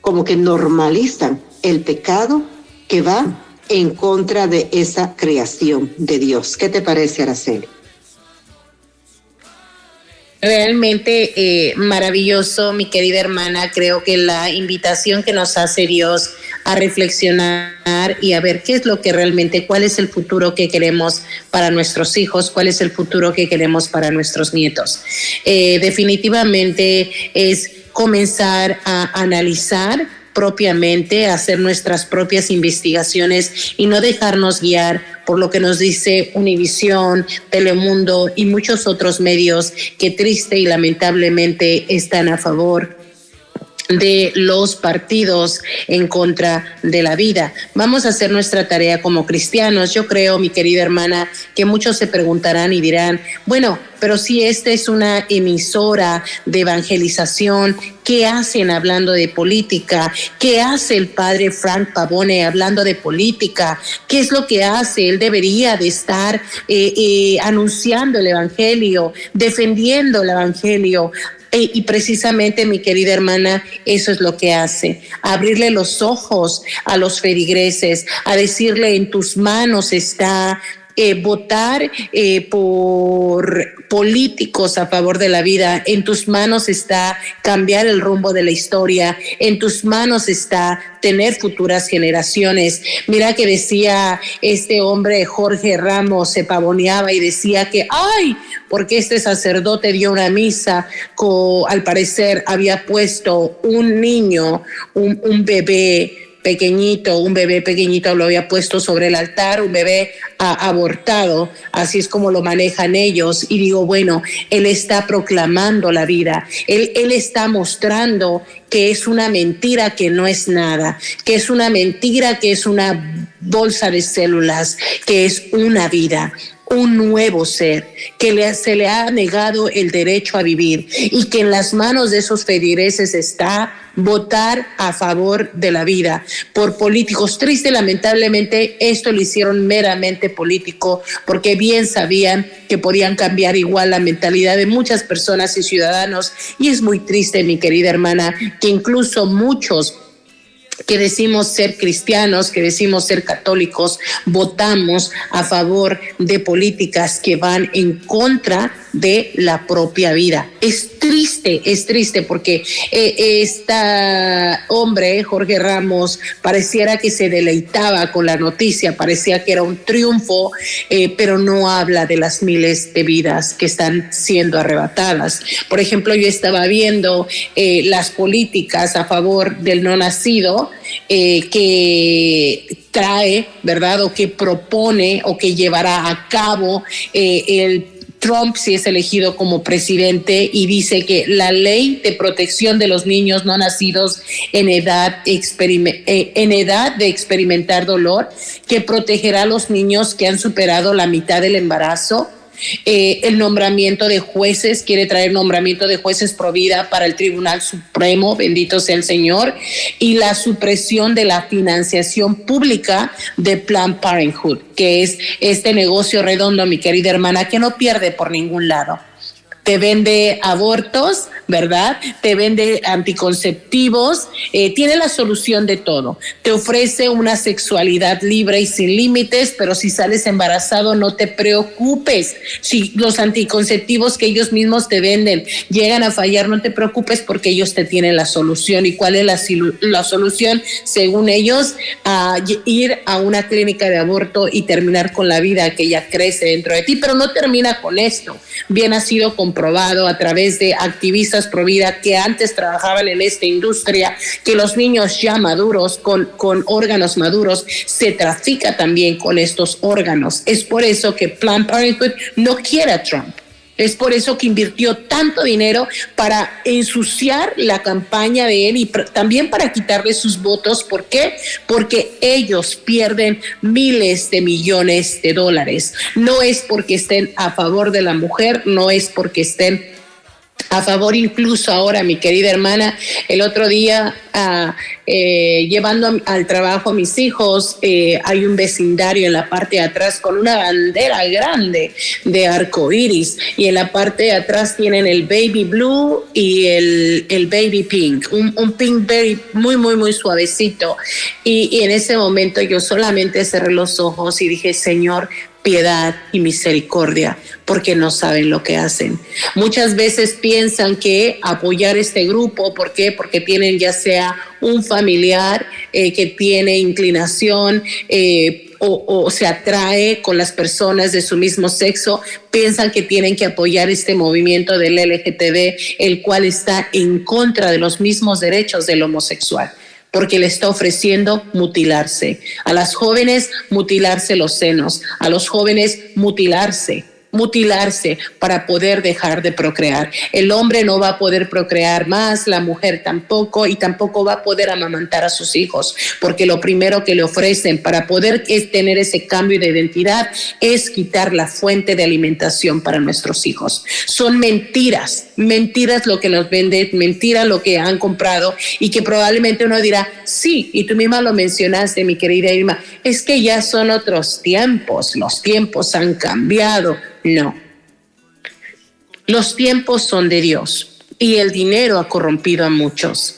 como que normalizan el pecado que va en contra de esa creación de Dios. ¿Qué te parece, Araceli? Realmente maravilloso, mi querida hermana. Creo que la invitación que nos hace Dios a reflexionar y a ver qué es lo que realmente, cuál es el futuro que queremos para nuestros hijos, cuál es el futuro que queremos para nuestros nietos. Definitivamente es comenzar a analizar propiamente, hacer nuestras propias investigaciones y no dejarnos guiar por lo que nos dice Univisión, Telemundo y muchos otros medios que triste y lamentablemente están a favor de los partidos en contra de la vida. Vamos a hacer nuestra tarea como cristianos. Yo creo, mi querida hermana, que muchos se preguntarán y dirán, bueno, pero si esta es una emisora de evangelización, ¿qué hacen hablando de política? ¿Qué hace el padre Frank Pavone hablando de política? ¿Qué es lo que hace? Él debería de estar anunciando el evangelio, defendiendo el evangelio. Y precisamente, mi querida hermana, eso es lo que hace, abrirle los ojos a los feligreses, a decirle, en tus manos está votar por políticos a favor de la vida, en tus manos está cambiar el rumbo de la historia, en tus manos está tener futuras generaciones. Mira que decía este hombre, Jorge Ramos, se pavoneaba y decía que, ¡ay!, porque este sacerdote dio una misa, al parecer había puesto un niño, un bebé pequeñito lo había puesto sobre el altar, un bebé abortado, así es como lo manejan ellos. Y digo, bueno, él está proclamando la vida, él está mostrando que es una mentira, que no es nada, que es una mentira, que es una bolsa de células, que es una vida, un nuevo ser, que se le ha negado el derecho a vivir y que en las manos de esos feligreses está votar a favor de la vida por políticos. Triste, lamentablemente, esto lo hicieron meramente político, porque bien sabían que podían cambiar igual la mentalidad de muchas personas y ciudadanos. Y es muy triste, mi querida hermana, que incluso muchos que decimos ser cristianos, que decimos ser católicos, votamos a favor de políticas que van en contra de la propia vida. Es triste porque este hombre, Jorge Ramos, pareciera que se deleitaba con la noticia, parecía que era un triunfo, pero no habla de las miles de vidas que están siendo arrebatadas. Por ejemplo, yo estaba viendo las políticas a favor del no nacido, que trae, ¿verdad?, o que propone o que llevará a cabo el Trump si es elegido como presidente, y dice que la ley de protección de los niños no nacidos en edad de experimentar dolor, que protegerá a los niños que han superado la mitad del embarazo. El nombramiento de jueces, quiere traer nombramiento de jueces pro vida para el Tribunal Supremo, bendito sea el Señor, y la supresión de la financiación pública de Planned Parenthood, que es este negocio redondo, mi querida hermana, que no pierde por ningún lado. Te vende abortos, ¿verdad? Te vende anticonceptivos, tiene la solución de todo. Te ofrece una sexualidad libre y sin límites, pero si sales embarazado no te preocupes. Si los anticonceptivos que ellos mismos te venden llegan a fallar, no te preocupes, porque ellos te tienen la solución. ¿Y cuál es la solución? Según ellos, ir a una clínica de aborto y terminar con la vida que ya crece dentro de ti. Pero no termina con esto. Bien ha sido comprobado a través de activistas pro vida que antes trabajaban en esta industria, que los niños ya maduros, con órganos maduros, se trafica también con estos órganos. Es por eso que Planned Parenthood no quiere a Trump. Es por eso que invirtió tanto dinero para ensuciar la campaña de él y también para quitarle sus votos. ¿Por qué? Porque ellos pierden miles de millones de dólares. No es porque estén a favor de la mujer, no es porque estén a favor, incluso ahora, mi querida hermana, el otro día llevando al trabajo a mis hijos, hay un vecindario en la parte de atrás con una bandera grande de arcoíris, y en la parte de atrás tienen el baby blue y el baby pink, un pink berry muy, muy, muy suavecito. Y en ese momento yo solamente cerré los ojos y dije, Señor, piedad y misericordia, porque no saben lo que hacen. Muchas veces piensan que apoyar este grupo, ¿por qué? Porque tienen ya sea un familiar que tiene inclinación o se atrae con las personas de su mismo sexo, piensan que tienen que apoyar este movimiento del LGTB, el cual está en contra de los mismos derechos del homosexual, porque le está ofreciendo mutilarse. A las jóvenes, mutilarse los senos. A los jóvenes, mutilarse para poder dejar de procrear. El hombre no va a poder procrear más, la mujer tampoco, y tampoco va a poder amamantar a sus hijos, porque lo primero que le ofrecen para poder tener ese cambio de identidad es quitar la fuente de alimentación para nuestros hijos. Son mentiras lo que nos venden, mentira lo que han comprado, y que probablemente uno dirá, sí, y tú misma lo mencionaste, mi querida Irma, es que ya son otros tiempos, los tiempos han cambiado. No, los tiempos son de Dios y el dinero ha corrompido a muchos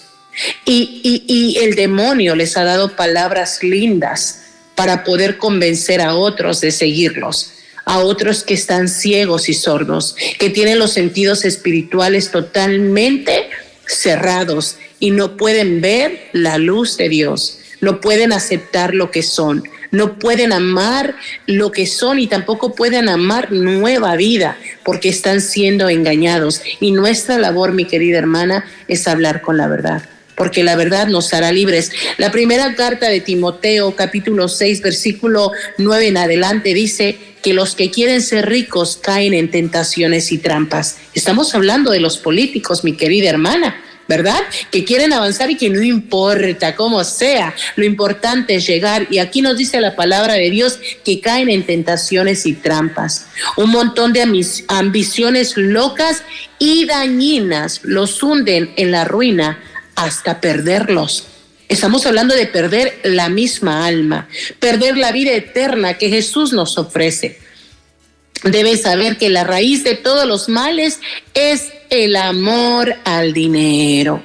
y el demonio les ha dado palabras lindas para poder convencer a otros de seguirlos, a otros que están ciegos y sordos, que tienen los sentidos espirituales totalmente cerrados y no pueden ver la luz de Dios, no pueden aceptar lo que son, no pueden amar lo que son y tampoco pueden amar nueva vida porque están siendo engañados. Y nuestra labor, mi querida hermana, es hablar con la verdad, porque la verdad nos hará libres. La primera carta de Timoteo, capítulo 6, versículo 9 en adelante, dice que los que quieren ser ricos caen en tentaciones y trampas. Estamos hablando de los políticos, mi querida hermana, ¿verdad? Que quieren avanzar y que no importa cómo sea, lo importante es llegar. Y aquí nos dice la palabra de Dios que caen en tentaciones y trampas. Un montón de ambiciones locas y dañinas los hunden en la ruina hasta perderlos. Estamos hablando de perder la misma alma, perder la vida eterna que Jesús nos ofrece. Debes saber que la raíz de todos los males es el amor al dinero.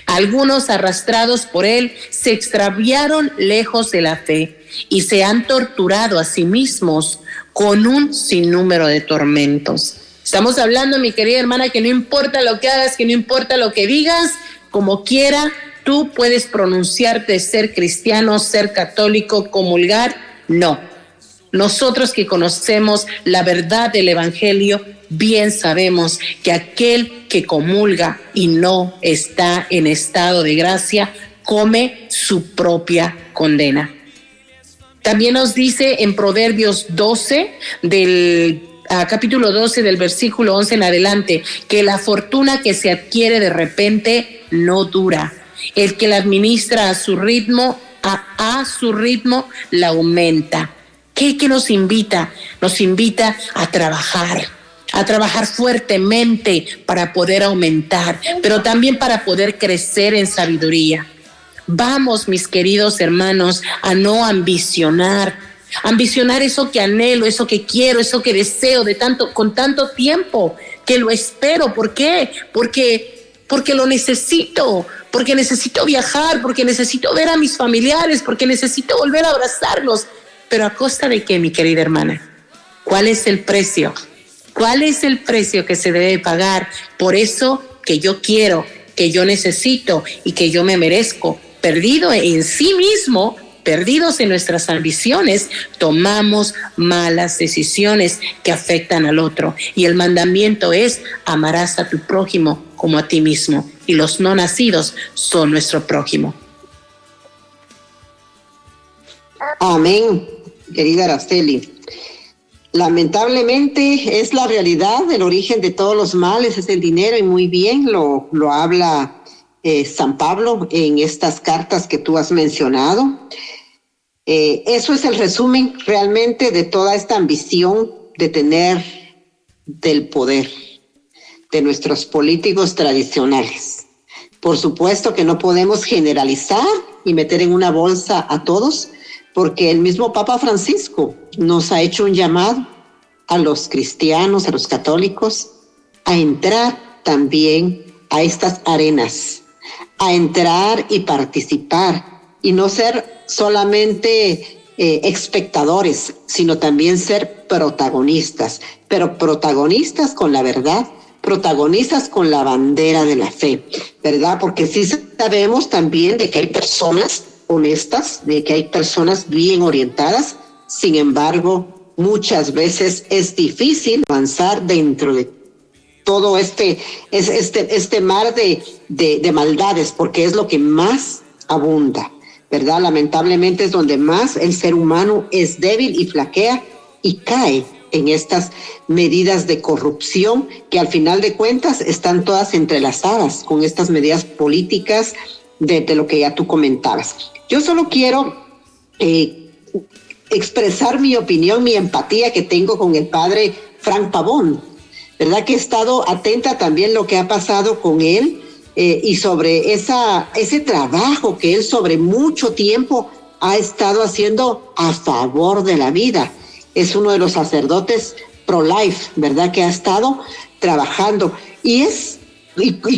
Algunos, arrastrados por él, se extraviaron lejos de la fe y se han torturado a sí mismos con un sinnúmero de tormentos. Estamos hablando, mi querida hermana, que no importa lo que hagas, que no importa lo que digas, como quiera, tú puedes pronunciarte ser cristiano, ser católico, comulgar. No. Nosotros que conocemos la verdad del Evangelio, bien sabemos que aquel que comulga y no está en estado de gracia, come su propia condena. También nos dice en Proverbios 12, capítulo 12, del versículo 11 en adelante, que la fortuna que se adquiere de repente no dura. El que la administra a su ritmo la aumenta. ¿Qué nos invita? Nos invita a trabajar fuertemente para poder aumentar, pero también para poder crecer en sabiduría. Vamos, mis queridos hermanos, a no ambicionar eso que anhelo, eso que quiero, eso que deseo con tanto tiempo que lo espero. ¿Por qué? Porque lo necesito, porque necesito viajar, porque necesito ver a mis familiares, porque necesito volver a abrazarlos. Pero ¿a costa de qué, mi querida hermana? ¿Cuál es el precio? ¿Cuál es el precio que se debe pagar por eso que yo quiero, que yo necesito y que yo me merezco? Perdido en sí mismo, perdidos en nuestras ambiciones, tomamos malas decisiones que afectan al otro. Y el mandamiento es: amarás a tu prójimo como a ti mismo. Y los no nacidos son nuestro prójimo. Amén, querida Araceli. Lamentablemente es la realidad, el origen de todos los males es el dinero, y muy bien lo habla San Pablo en estas cartas que tú has mencionado. Eso es el resumen realmente de toda esta ambición de tener del poder de nuestros políticos tradicionales. Por supuesto que no podemos generalizar y meter en una bolsa a todos, porque el mismo Papa Francisco nos ha hecho un llamado a los cristianos, a los católicos, a entrar también a estas arenas, a entrar y participar, y no ser solamente espectadores, sino también ser protagonistas, pero protagonistas con la verdad, protagonistas con la bandera de la fe, ¿verdad? Porque sí sabemos también de que hay personas honestas, de que hay personas bien orientadas, sin embargo, muchas veces es difícil avanzar dentro de todo este mar de maldades, porque es lo que más abunda, ¿verdad? Lamentablemente es donde más el ser humano es débil y flaquea y cae en estas medidas de corrupción que al final de cuentas están todas entrelazadas con estas medidas políticas de lo que ya tú comentabas. Yo solo quiero expresar mi opinión, mi empatía que tengo con el padre Frank Pavón, ¿verdad? Que he estado atenta también lo que ha pasado con él y sobre ese trabajo que él sobre mucho tiempo ha estado haciendo a favor de la vida. Es uno de los sacerdotes pro-life, ¿verdad? Que ha estado trabajando. Y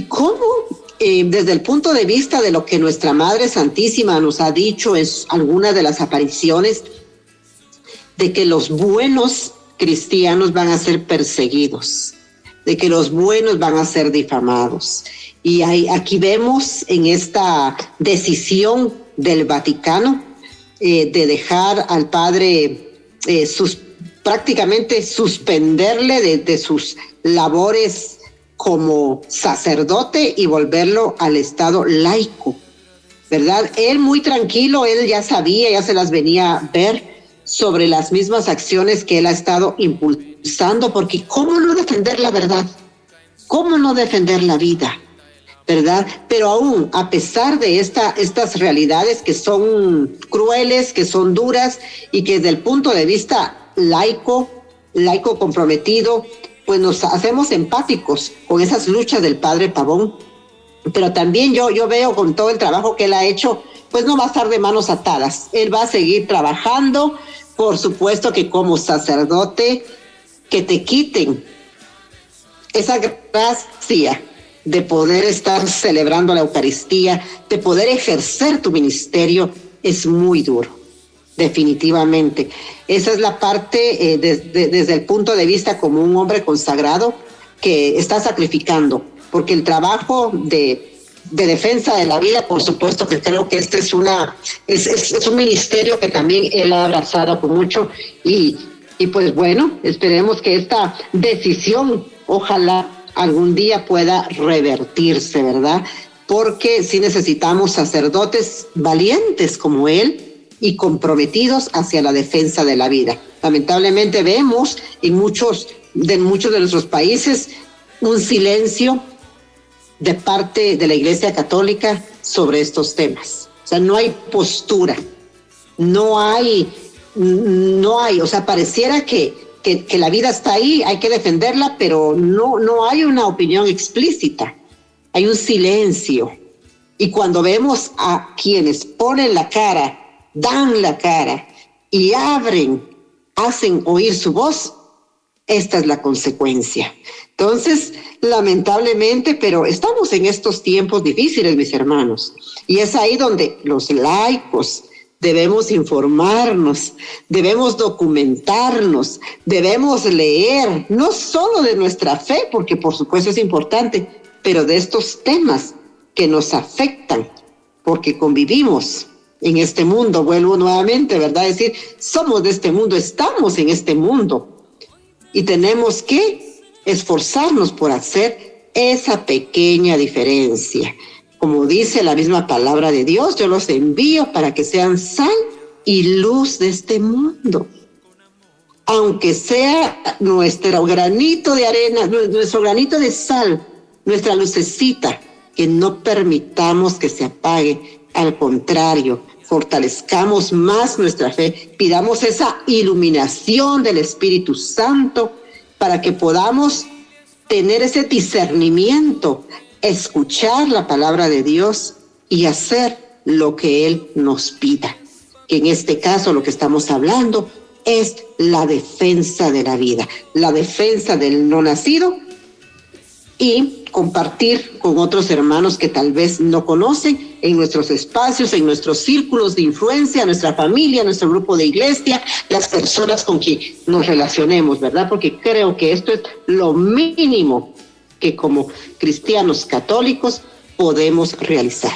cómo, desde el punto de vista de lo que nuestra Madre Santísima nos ha dicho en algunas de las apariciones, de que los buenos cristianos van a ser perseguidos, de que los buenos van a ser difamados. Y aquí vemos en esta decisión del Vaticano de dejar al padre prácticamente suspenderle de sus labores como sacerdote y volverlo al estado laico, ¿verdad? Él muy tranquilo, él ya sabía, ya se las venía a ver sobre las mismas acciones que él ha estado impulsando, porque ¿cómo no defender la verdad? ¿Cómo no defender la vida? ¿Verdad? Pero aún, a pesar de estas realidades que son crueles, que son duras y que desde el punto de vista laico comprometido, pues nos hacemos empáticos con esas luchas del padre Pavón. Pero también yo veo con todo el trabajo que él ha hecho, pues no va a estar de manos atadas. Él va a seguir trabajando, por supuesto que como sacerdote, que te quiten esa gracia de poder estar celebrando la Eucaristía, de poder ejercer tu ministerio, es muy duro, definitivamente. Esa es la parte desde el punto de vista como un hombre consagrado que está sacrificando, porque el trabajo de defensa de la vida, por supuesto que creo que este es un ministerio que también él ha abrazado con mucho y pues bueno, esperemos que esta decisión, ojalá algún día pueda revertirse, ¿verdad? Porque sí necesitamos sacerdotes valientes como él y comprometidos hacia la defensa de la vida. Lamentablemente vemos en muchos de nuestros países un silencio de parte de la Iglesia Católica sobre estos temas. O sea, no hay postura, no hay, o sea, pareciera que la vida está ahí, hay que defenderla, pero no hay una opinión explícita, hay un silencio. Y cuando vemos a quienes ponen la cara, dan la cara y hacen oír su voz, esta es la consecuencia. Entonces, lamentablemente, pero estamos en estos tiempos difíciles, mis hermanos, y es ahí donde los laicos debemos informarnos, debemos documentarnos, debemos leer, no solo de nuestra fe, porque por supuesto es importante, pero de estos temas que nos afectan, porque convivimos en este mundo, vuelvo nuevamente, ¿verdad? Es decir, somos de este mundo, estamos en este mundo y tenemos que esforzarnos por hacer esa pequeña diferencia. Como dice la misma palabra de Dios, yo los envío para que sean sal y luz de este mundo. Aunque sea nuestro granito de arena, nuestro granito de sal, nuestra lucecita, que no permitamos que se apague. Al contrario, fortalezcamos más nuestra fe, pidamos esa iluminación del Espíritu Santo para que podamos tener ese discernimiento, escuchar la palabra de Dios y hacer lo que Él nos pida. Que en este caso lo que estamos hablando es la defensa de la vida, la defensa del no nacido y compartir con otros hermanos que tal vez no conocen en nuestros espacios, en nuestros círculos de influencia, nuestra familia, nuestro grupo de iglesia, las personas con quien nos relacionemos, ¿verdad? Porque creo que esto es lo mínimo que como cristianos católicos podemos realizar.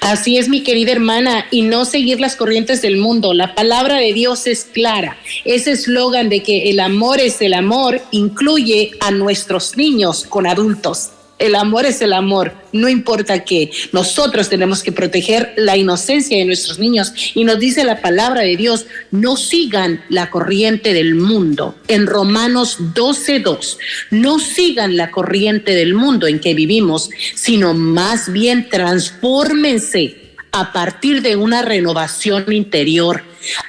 Así es, mi querida hermana, y no seguir las corrientes del mundo. La palabra de Dios es clara. Ese eslogan de que el amor es el amor incluye a nuestros niños con adultos. El amor es el amor, no importa qué. Nosotros tenemos que proteger la inocencia de nuestros niños. Y nos dice la palabra de Dios, no sigan la corriente del mundo. En Romanos 12:2, no sigan la corriente del mundo en que vivimos, sino más bien transfórmense a partir de una renovación interior.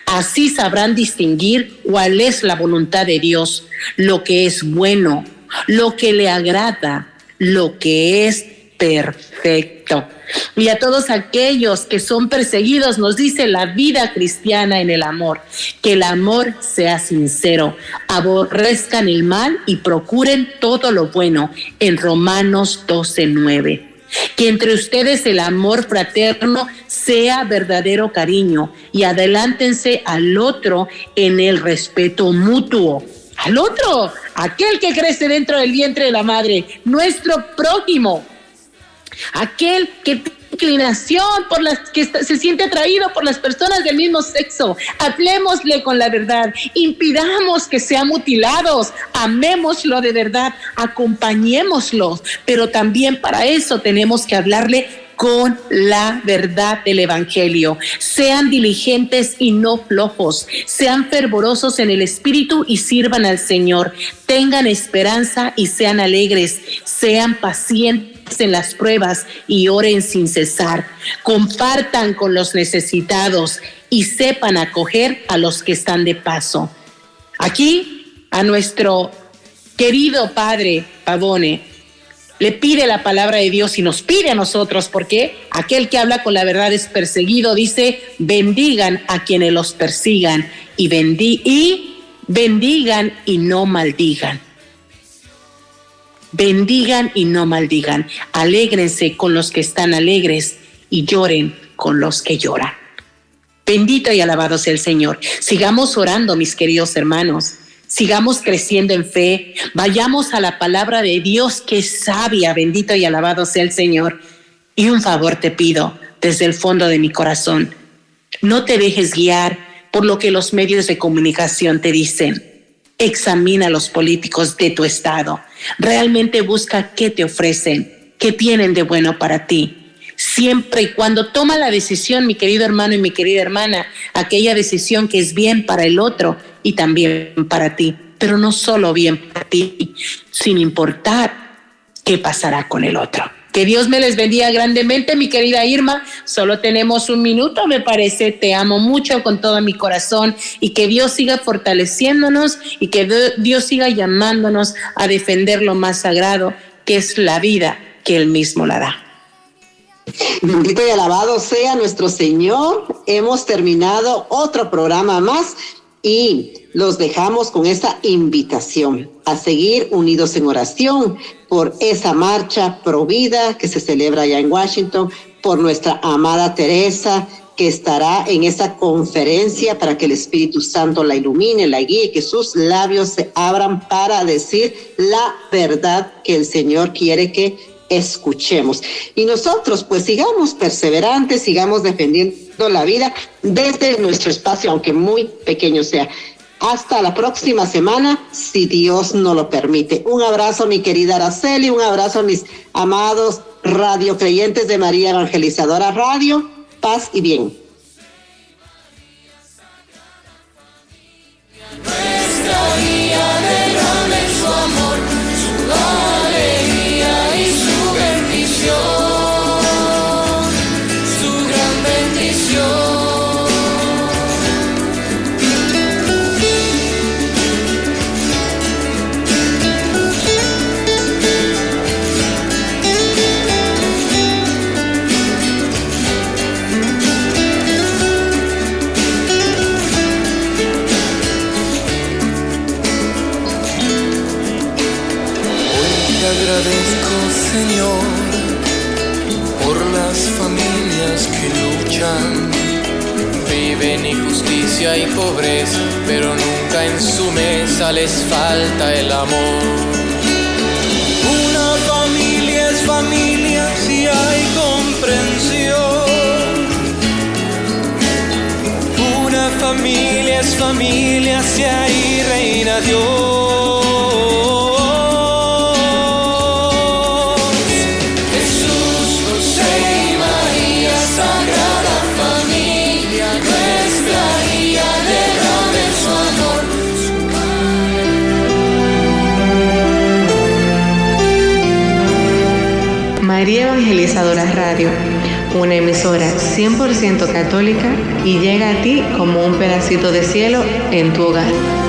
Así sabrán distinguir cuál es la voluntad de Dios, lo que es bueno, lo que le agrada, lo que es perfecto. Y a todos aquellos que son perseguidos, nos dice la vida cristiana en el amor, que el amor sea sincero, aborrezcan el mal y procuren todo lo bueno, en Romanos 12:9. Que entre ustedes el amor fraterno sea verdadero cariño y adelántense al otro en el respeto mutuo. Al otro, aquel que crece dentro del vientre de la madre, nuestro prójimo, aquel que tiene inclinación por las que se siente atraído por las personas del mismo sexo. Hablemosle con la verdad, impidamos que sean mutilados, amémoslo de verdad, acompañémoslo, pero también para eso tenemos que hablarle con la verdad del evangelio. Sean diligentes y no flojos, sean fervorosos en el espíritu y sirvan al Señor. Tengan esperanza y sean alegres, sean pacientes en las pruebas y oren sin cesar. Compartan con los necesitados y sepan acoger a los que están de paso. Aquí a nuestro querido padre Pavone le pide la palabra de Dios y nos pide a nosotros, porque aquel que habla con la verdad es perseguido. Dice, bendigan a quienes los persigan y bendigan y no maldigan. Bendigan y no maldigan. Alégrense con los que están alegres y lloren con los que lloran. Bendito y alabado sea el Señor. Sigamos orando, mis queridos hermanos. Sigamos creciendo en fe, vayamos a la palabra de Dios que es sabia, bendito y alabado sea el Señor. Y un favor te pido desde el fondo de mi corazón, no te dejes guiar por lo que los medios de comunicación te dicen. Examina a los políticos de tu estado, realmente busca qué te ofrecen, qué tienen de bueno para ti. Siempre y cuando toma la decisión, mi querido hermano y mi querida hermana, aquella decisión que es bien para el otro y también para ti, pero no solo bien para ti, sin importar qué pasará con el otro. Que Dios me les bendiga grandemente, mi querida Irma. Solo tenemos un minuto, me parece. Te amo mucho con todo mi corazón y que Dios siga fortaleciéndonos y que Dios siga llamándonos a defender lo más sagrado, que es la vida que Él mismo la da. Bendito y alabado sea nuestro Señor. Hemos terminado otro programa más y los dejamos con esta invitación a seguir unidos en oración por esa marcha pro vida que se celebra allá en Washington, por nuestra amada Teresa, que estará en esa conferencia para que el Espíritu Santo la ilumine, la guíe, que sus labios se abran para decir la verdad que el Señor quiere que escuchemos. Y nosotros pues sigamos perseverantes, sigamos defendiendo la vida desde nuestro espacio, aunque muy pequeño sea. Hasta la próxima semana, si Dios nos lo permite. Un abrazo, mi querida Araceli, un abrazo a mis amados radiocreyentes de María Evangelizadora Radio. Paz y bien. Nuestra guía derrame su amor, su alegría y su bendición, su gran bendición. Agradezco, Señor, por las familias que luchan. Viven injusticia y pobreza, pero nunca en su mesa les falta el amor. Una familia es familia si hay comprensión. Una familia es familia si ahí reina Dios. Jesús, José y María, Sagrada Familia, nuestra guía, derrame su amor. María Evangelizadora Radio, una emisora 100% católica y llega a ti como un pedacito de cielo en tu hogar.